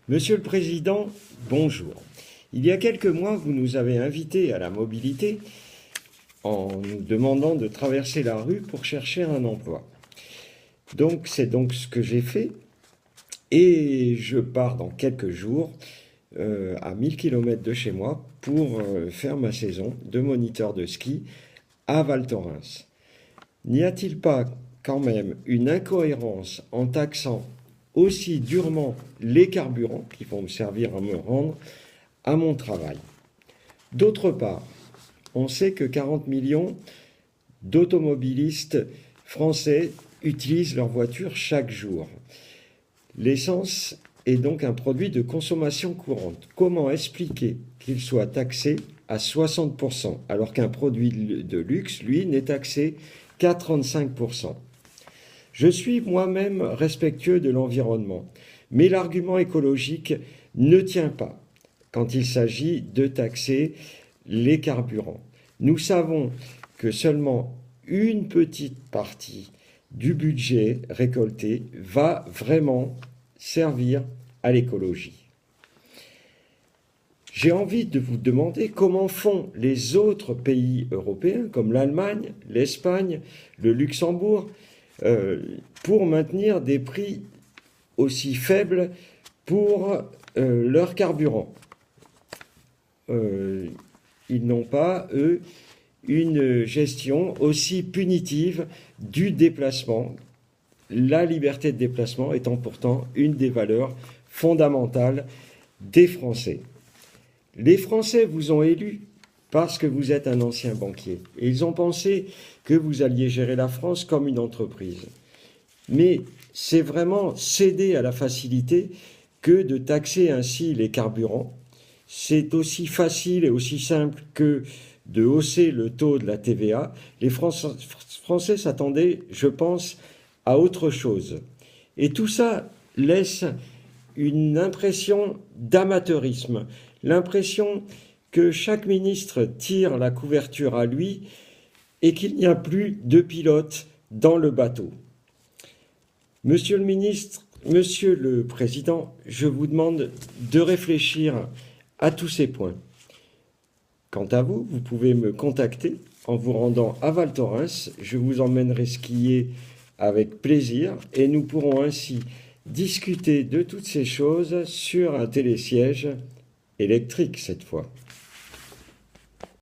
Monsieur le Président, bonjour. Il y a quelques mois, vous nous avez invités à la mobilité en nous demandant de traverser la rue pour chercher un emploi. C'est donc ce que j'ai fait et je pars dans quelques jours à 1000 km de chez moi pour faire ma saison de moniteur de ski à Val Thorens. N'y a-t-il pas quand même une incohérence en taxant aussi durement les carburants qui vont me servir à me rendre à mon travail? D'autre part, on sait que 40 millions d'automobilistes français utilisent leur voiture chaque jour. L'essence est donc un produit de consommation courante. Comment expliquer qu'il soit taxé à 60% alors qu'un produit de luxe, lui, n'est taxé qu'à 35%? Je suis moi-même respectueux de l'environnement, mais l'argument écologique ne tient pas quand il s'agit de taxer les carburants. Nous savons que seulement une petite partie du budget récolté va vraiment servir à l'écologie. J'ai envie de vous demander comment font les autres pays européens, comme l'Allemagne, l'Espagne, le Luxembourg, pour maintenir des prix aussi faibles pour leur carburant. Ils n'ont pas, eux, une gestion aussi punitive du déplacement, la liberté de déplacement étant pourtant une des valeurs fondamentales des Français. Les Français vous ont élu parce que vous êtes un ancien banquier. Et ils ont pensé que vous alliez gérer la France comme une entreprise. Mais c'est vraiment céder à la facilité que de taxer ainsi les carburants. C'est aussi facile et aussi simple que de hausser le taux de la TVA. Les Français s'attendaient, je pense, à autre chose. Et tout ça laisse une impression d'amateurisme, l'impression que chaque ministre tire la couverture à lui et qu'il n'y a plus de pilote dans le bateau. Monsieur le ministre, Monsieur le Président, je vous demande de réfléchir à tous ces points. Quant à vous, vous pouvez me contacter en vous rendant à Val Thorens. Je vous emmènerai skier avec plaisir et nous pourrons ainsi discuter de toutes ces choses sur un télésiège électrique cette fois.